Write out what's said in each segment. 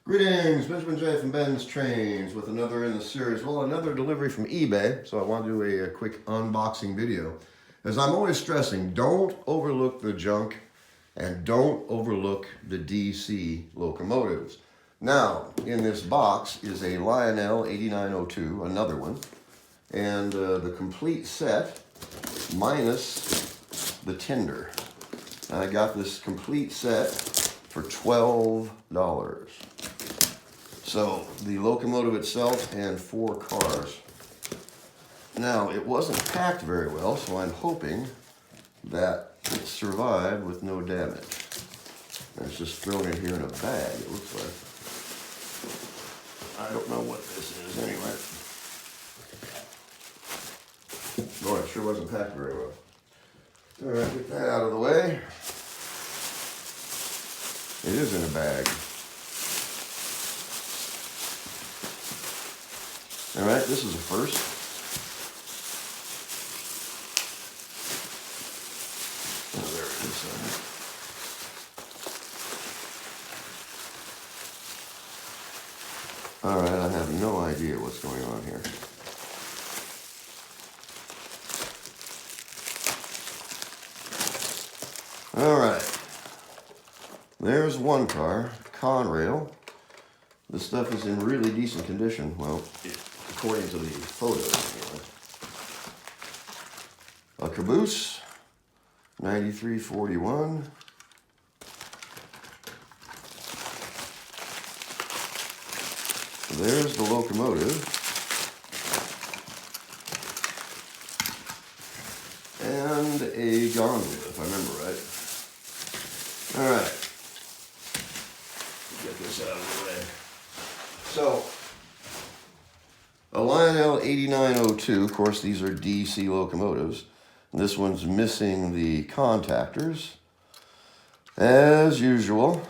Greetings, Benjamin J from BENZTRAINZ with another in the series. Well, another delivery from eBay, so I want to do a quick unboxing video. As I'm always stressing, don't overlook the junk and don't overlook the DC locomotives. Now, in this box is a Lionel 8902, another one, and the complete set minus the tender. And I got this complete set for $12. So the locomotive itself and 4 cars. Now it wasn't packed very well, so I'm hoping that it survived with no damage. And it's just thrown in here in a bag, it looks like. I don't know what this is anyway. Boy, it sure wasn't packed very well. Alright, get that out of the way. It is in a bag. All right, this is a first. Oh, there it is. All right, I have no idea what's going on here. All right, there's one car, Conrail. This stuff is in really decent condition. Well, according to the photos, anyway. A caboose, 9341. There's the locomotive. And a gondola, if I remember right. All right. Get this out of the way. So, a Lionel 8902, of course these are DC locomotives. This one's missing the contactors, as usual.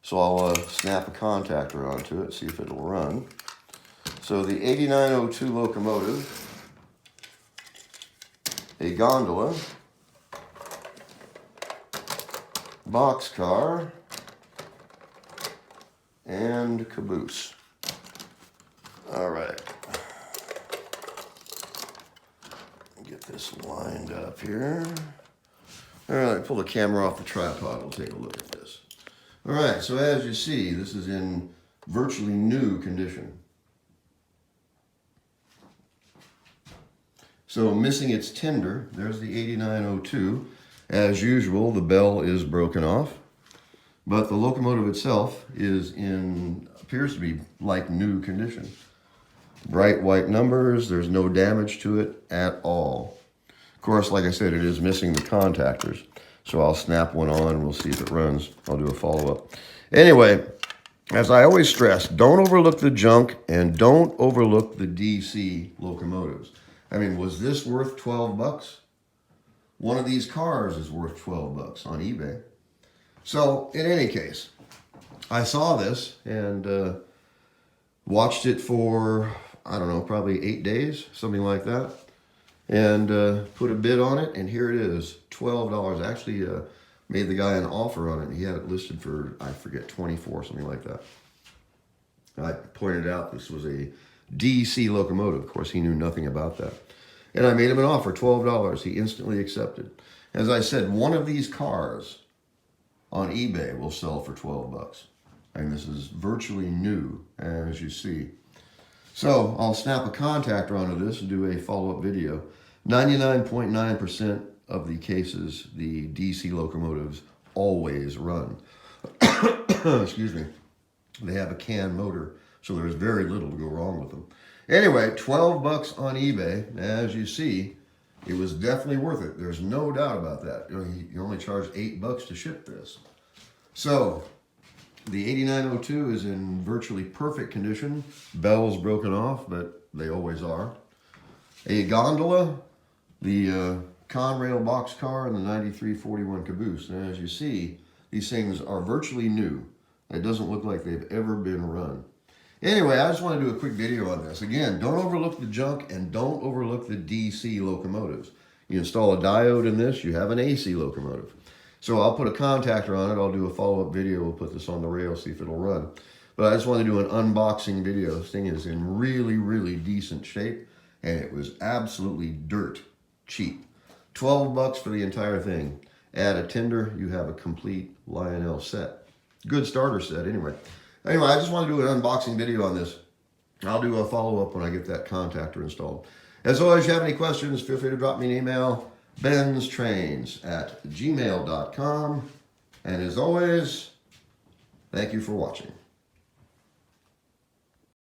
So I'll snap a contactor onto it, see if it'll run. So the 8902 locomotive, a gondola, boxcar, and caboose. All right. Get this lined up here. All right, pull the camera off the tripod. We'll take a look at this. All right, so as you see, this is in virtually new condition. So missing its tender, there's the 8902. As usual, the bell is broken off. But the locomotive itself appears to be like new condition. Bright white numbers, there's no damage to it at all. Of course, like I said, it is missing the contactors. So I'll snap one on and we'll see if it runs. I'll do a follow-up. Anyway, as I always stress, don't overlook the junk and don't overlook the DC locomotives. I mean, was this worth 12 bucks? One of these cars is worth 12 bucks on eBay. So, in any case, I saw this and watched it for, I don't know, probably 8 days, something like that. And put a bid on it, and here it is, $12. I actually made the guy an offer on it, and he had it listed for, I forget, 24, something like that. I pointed out this was a DC locomotive. Of course, he knew nothing about that. And I made him an offer, $12. He instantly accepted. As I said, one of these cars on eBay will sell for 12 bucks. And this is virtually new, as you see. So I'll snap a contactor onto this and do a follow-up video. 99.9% of the cases, the DC locomotives always run. Excuse me. They have a CAN motor, so there's very little to go wrong with them. Anyway, 12 bucks on eBay. As you see, it was definitely worth it. There's no doubt about that. You only charge 8 bucks to ship this. So, the 8902 is in virtually perfect condition. Bell's broken off, but they always are. A gondola, the Conrail boxcar, and the 9341 caboose. And as you see, these things are virtually new. It doesn't look like they've ever been run. Anyway, I just want to do a quick video on this. Again, don't overlook the junk and don't overlook the DC locomotives. You install a diode in this, you have an AC locomotive. So I'll put a contactor on it. I'll do a follow-up video. We'll put this on the rail, see if it'll run. But I just want to do an unboxing video. This thing is in really, really decent shape, and it was absolutely dirt cheap. 12 bucks for the entire thing. Add a tender, you have a complete Lionel set. Good starter set anyway. Anyway, I just want to do an unboxing video on this. I'll do a follow-up when I get that contactor installed. As always, if you have any questions, feel free to drop me an email, BENZTRAINZ@gmail.com. And as always, thank you for watching.